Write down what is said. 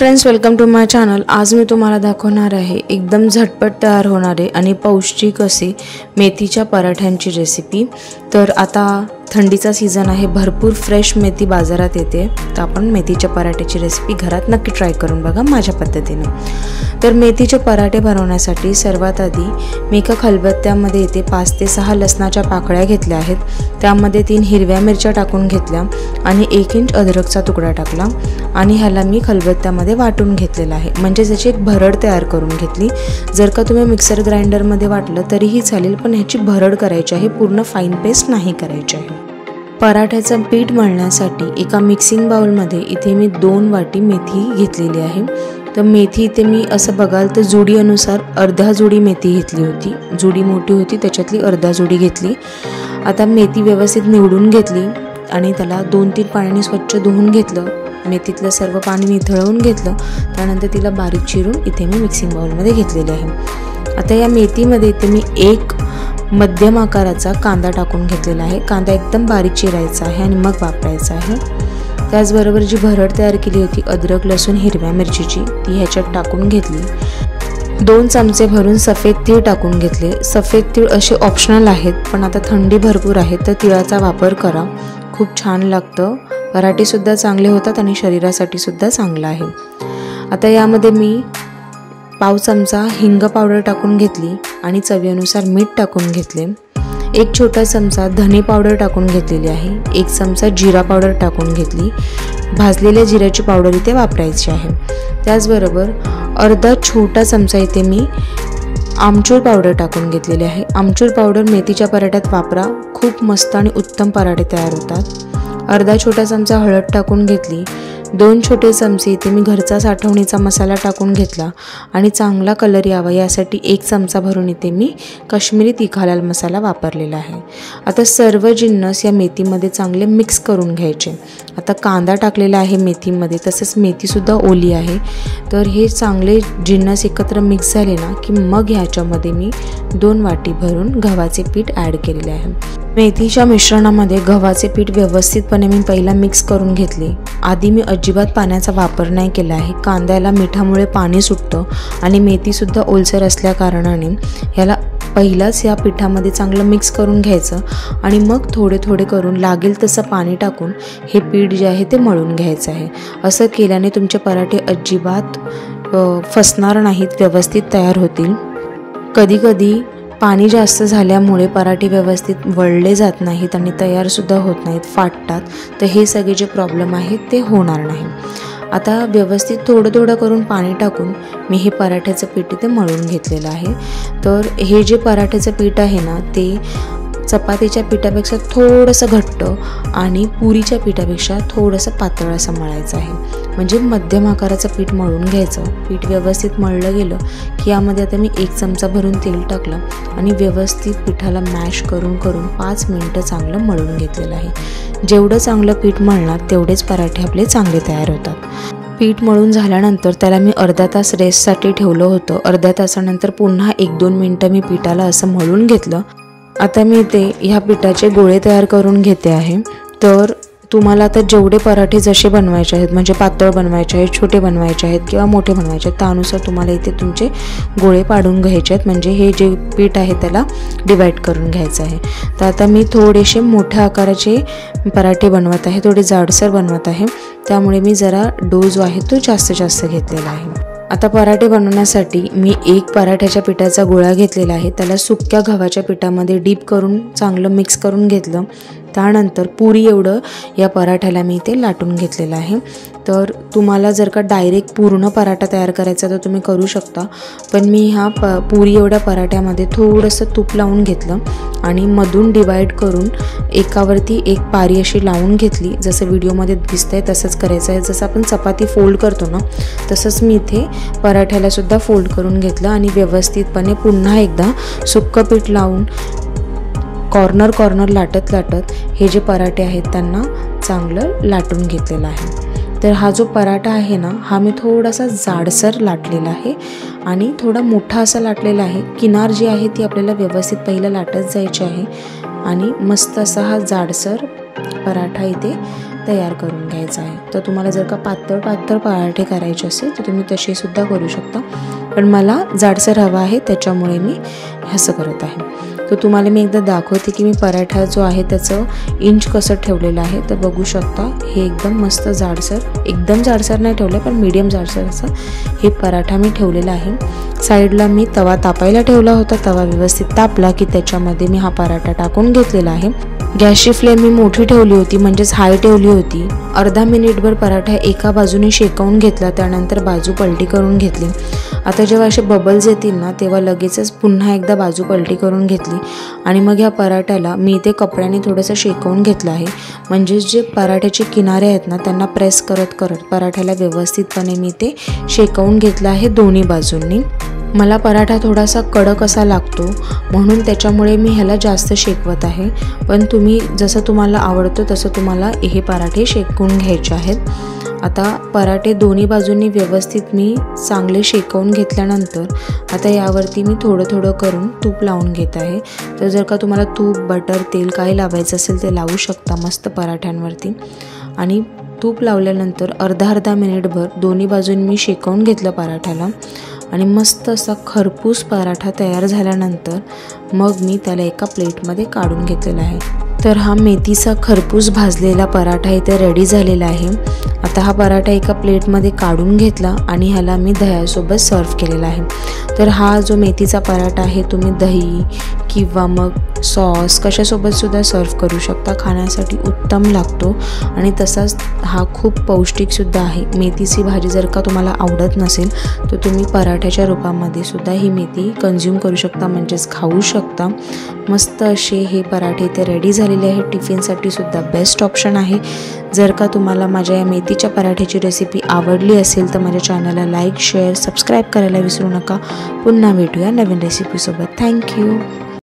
Friends, welcome to my channel. आज मी तुम्हाला दाखवणार आहे एकदम झटपट तयार होणारे आणि पौष्टिक असे मेथीच्या पराठ्यांची रेसिपी। तर आता थंडीचा सीजन आहे, भरपूर फ्रेश मेथी बाजारात येते, तर आपण मेथीच्या पराठ्याची रेसिपी घरात नक्की ट्राय करून बघा माझ्या पद्धतीने। तर मेथीचे पराठे बनवण्यासाठी सर्वात आधी मी एका खलबत्त्यामध्ये इथे 5 ते 6 लसणाच्या पाकळ्या घेतल्या आहेत, त्यामध्ये 3 हिरव्या मिरच्या टाकून घेतल्या आणि 1 इंच अद्रकचा तुकडा टाकला आणि ह्याला मी खलबत्त्यामध्ये वाटून घेतलेला आहे, म्हणजे त्याची एक भरड तयार करून घेतली। जर का तुम्ही मिक्सर ग्राइंडरमध्ये वाटलं तरीही चालेल, पण ह्याची भरड करायची आहे, पूर्ण फाईन पेस्ट नाही करायची आहे। पराठ्याचं पीठ मळण्यासाठी एका मिक्सिंग बाउलमध्ये इथे मी 2 वाटी मेथी घेतलेली आहे। तर मेथी इथे मी असं बघाल तर जुडी अनुसार अर्धा जुडी मेथी घेतली होती, जुडी मोठी होती त्याच्यातली अर्धा जुडी घेतली। आता मेथी व्यवस्थित निवडून घेतली आणि त्याला 2-3 पाण्याने स्वच्छ धुवून घेतलं, मेथीतलं सर्व पाणी निथळवून घेतलं, त्यानंतर तिला बारीक चिरून इथे मी मिक्सिंग बाउलमध्ये घेतलेली आहे। आता या मेथीमध्ये इथे मी 1 मध्यम आकाराचा कांदा टाकून घेतलेला आहे। कांदा एकदम बारीक चिरायचा आहे आणि मग वापरायचा आहे। त्याचबरोबर जी भरड तयार केली होती अद्रक लसूण हिरव्या मिरचीची, ती ह्याच्यात टाकून घेतली। 2 चमचे भरून सफेद तीळ टाकून घेतले। सफेद तीळ असे ऑप्शनल आहेत, पण आता थंडी भरपूर आहे तर तिळाचा वापर करा, खूप छान लागतं, पराठे सुद्धा चांगले होतात आणि शरीरासाठी सुद्धा चांगलं आहे। आता यामध्ये मी पाव चमचा हिंग पावडर टाकून घेतली आणि चवीनुसार मीठ टाकून घेतले। 1 छोटा चमचा धने पावडर टाकून घेतलेली आहे। 1 चमचा जिरा पावडर टाकून घेतली, भाजलेल्या जिऱ्याची पावडर इथे वापरायची आहे। त्याचबरोबर अर्धा छोटा चमचा इथे मी आमचूर पावडर टाकून घेतलेली आहे। आमचूर पावडर मेथीच्या पराठ्यात वापरा, खूप मस्त आणि उत्तम पराठे तयार होतात। अर्धा छोटा चमचा हळद टाकून घेतली। 2 छोटे चमचे इथे मी घरचा साठवणीचा मसाला टाकून घेतला आणि चांगला कलर यावा यासाठी 1 चमचा भरून इथे मी काश्मीरी तिखा लाल मसाला वापरलेला आहे। आता सर्व जिन्नस या मेथीमध्ये चांगले मिक्स करून घ्यायचे। आता कांदा टाकलेला आहे मेथीमध्ये, तसंच मेथीसुद्धा ओली आहे, तर हे चांगले जिन्नस एकत्र मिक्स झाले ना की मग ह्याच्यामध्ये मी 2 वाटी भरून गव्हाचे पीठ ॲड केलेले आहे। मेथीच्या मिश्रणामध्ये गव्हाचे पीठ व्यवस्थितपणे मी पहिला मिक्स करून घेतले। आधी मी अजिबात पाण्याचा वापर नाही केला आहे, कांद्याला मिठामुळे पाणी सुटतं आणि मेथीसुद्धा ओलसर असल्या कारणाने ह्याला पहिलाच या पिठामध्ये चांगलं मिक्स करून घ्यायचं आणि मग थोडे थोडे करून लागेल तसं पाणी टाकून हे पीठ जे आहे ते मळून घ्यायचं आहे। असं केल्याने तुमचे पराठे अजिबात फसणार नाहीत, व्यवस्थित तयार होतील। कधीकधी पाणी जास्त झाल्यामुळे पराठे व्यवस्थित वळले जात नाहीत आणि तयारसुद्धा होत नाहीत, फाटतात, तर हे सगळे जे प्रॉब्लेम आहेत ते होणार नाही। आता व्यवस्थित थोडं थोडं करून पाणी टाकून मी हे पराठ्याचं पीठ इथे मळून घेतलेलं आहे। तर हे जे पराठ्याचं पीठ आहे ना ते चपातीच्या पिठापेक्षा थोडंसं घट्ट आणि पुरीच्या पिठापेक्षा थोडंसं पातळ असं मळायचं आहे, म्हणजे मध्यम आकाराचं पीठ मळून घ्यायचं। पीठ व्यवस्थित मळलं गेलं की यामध्ये आता मी 1 चमचा भरून तेल टाकलं आणि व्यवस्थित पिठाला मॅश करून 5 मिनटं चांगलं मळून घेतलेलं आहे। जेवढं चांगलं पीठ मळणार तेवढेच पराठे आपले चांगले तयार होतात। पीठ मळून झाल्यानंतर त्याला मी अर्धा तास रेस्टसाठी ठेवलं होतं। अर्ध्या तासानंतर पुन्हा 1-2 मिनटं मी पिठाला असं मळून घेतलं। आता मी ते ह्या पिठाचे गोळे तयार करून घेते आहे। तर तुम्हाला आता जेवढे पराठे जसे बनवायचे आहेत, म्हणजे पातळ बनवायचे आहेत, छोटे बनवायचे आहेत किंवा मोठे बनवायचे आहेत, त्यानुसार तुम्हाला इथे तुमचे गोळे पाडून घ्यायचे आहेत, म्हणजे हे जे पीठ आहे त्याला डिवाईड करून घ्यायचं आहे। तर आता मी थोडेसे मोठ्या आकाराचे पराठे बनवत आहे, थोडे जाडसर बनवत आहे, त्यामुळे मी जरा डो जो आहे तो जास्त घेतलेला आहे। आता पराठे बनवण्यासाठी मी 1 पराठ्याच्या पिठाचा गोळा घेतलेला आहे, त्याला सुक्या गव्हाच्या पिठामध्ये डीप करून चांगलं मिक्स करून घेतलं। त्यानंतर पुरी एवढं या पराठ्याला मी इथे लाटून घेतलेलं आहे। तर तुम्हाला जर का डायरेक्ट पूर्ण पराठा तयार करायचा तर तुम्ही करू शकता, पण मी ह्या पुरी एवढ्या पराठ्यामध्ये थोडंसं तूप लावून घेतलं आणि मधून डिवाईड करून एकावरती एक पारी अशी लावून घेतली। जसं व्हिडिओमध्ये दिसतंय तसंच करायचं आहे, जसं आपण चपाती फोल्ड करतो ना तसंच मी इथे पराठ्याला सुद्धा फोल्ड करून घेतलं आणि व्यवस्थितपणे पुन्हा एकदा सुक्कं पीठ लावून कॉर्नर लाटत हे जे पराठे आहेत त्यांना चांगलं लाटून घेतलेलं आहे। तर हा जो पराठा आहे ना हा मी थोडासा जाडसर लाटलेला आहे आणि थोडा मोठा असा लाटलेला आहे। किनार जी आहे ती आपल्याला व्यवस्थित पहिलं लाटत जायची आहे आणि मस्त असा हा जाडसर पराठा इथे तयार करून घ्यायचा आहे। तर तुम्हाला जर का पातळ पराठे करायचे असेल तर तुम्ही तसे सुद्धा करू शकता, पण मला जाडसर हवा आहे त्याच्यामुळे मी असं करत आहे। तर तुम्हाला मी एकदा दाखवते की मी पराठा जो आहे त्याचं इंच कसं ठेवलेलं आहे। तर बघू शकता हे एकदम मस्त जाडसर, एकदम जाडसर नाही ठेवलं पण मीडियम जाडसर असं हे पराठा मी ठेवलेला आहे। साईडला मी तवा तापायला ठेवला होता, तवा व्यवस्थित तापला की त्याच्यामध्ये मी हा पराठा टाकून घेतलेला आहे। गॅसची फ्लेम मी मोठी ठेवली होती, म्हणजेच हाय ठेवली होती। अर्धा मिनिटभर पराठा एका बाजूने शेकवून घेतला, त्यानंतर बाजू पलटी करून घेतली। आता जेव्हा असे बबल्स येतील ना तेव्हा लगेचच पुन्हा एकदा बाजू पलटी करून घेतली आणि मग ह्या पराठ्याला मी इथे कपड्याने थोडंसं शेकवून घेतलं आहे, म्हणजेच जे पराठ्याचे किनारे आहेत ना त्यांना प्रेस करत करत पराठ्याला व्यवस्थितपणे मी ते शेकवून घेतलं आहे दोन्ही बाजूंनी। मला पराठा थोडासा कडक असा लागतो म्हणून त्याच्यामुळे मी ह्याला जास्त शेकवत आहे, पण तुम्ही जसं तुम्हाला आवडतं तसं तुम्हाला हे पराठे शेकवून घ्यायचे आहेत। आता पराठे दोन्ही बाजूंनी व्यवस्थित मी चांगले शेकवून घेतल्यानंतर आता यावरती मी थोडं करून तूप लावून घेत आहे। तर जर का तुम्हाला तूप, बटर, तेल काही लावायचं असेल ते लावू शकता मस्त पराठ्यांवरती। आणि तूप लावल्यानंतर अर्धा मिनिटभर दोन्ही बाजूंनी मी शेकवून घेतलं पराठ्याला आणि मस्त असा खरपूस पराठा तयार झाल्यानंतर मग मी त्याला एका प्लेटमध्ये काढून घेतलेला आहे। तर हा मेथीचा खरपूस भाजलेला पराठा इथे रेडी झालेला आहे। आता हा पराठा एका प्लेटमध्ये काढून घेतला आणि ह्याला मी दह्यासोबत सर्व केलेला आहे। तर हा जो मेथीचा पराठा आहे तुम्ही दही किंवा मग सॉस कशासोबत सुद्धा सर्व करू शकता, खाण्यासाठी उत्तम लागतो आणि तसाच हा खूप पौष्टिक सुद्धा आहे। मेथीची भाजी जर का तुम्हाला आवडत नसेल तर तुम्ही पराठ्याच्या रूपामध्ये सुद्धा ही मेथी कंझ्युम करू शकता, म्हणजेच खाऊ शकता। मस्त असे हे पराठे इथे रेडी झालेले आहेत, टिफिनसाठी सुद्धा बेस्ट ऑप्शन आहे। जर का तुम्हाला माझ्या या मेथीच्या पराठ्याची रेसिपी आवडली असेल तर माझ्या चॅनलला लाईक, शेअर, सबस्क्राईब करायला विसरू नका। पुन्हा भेटूया नवीन रेसिपीसोबत। थँक्यू।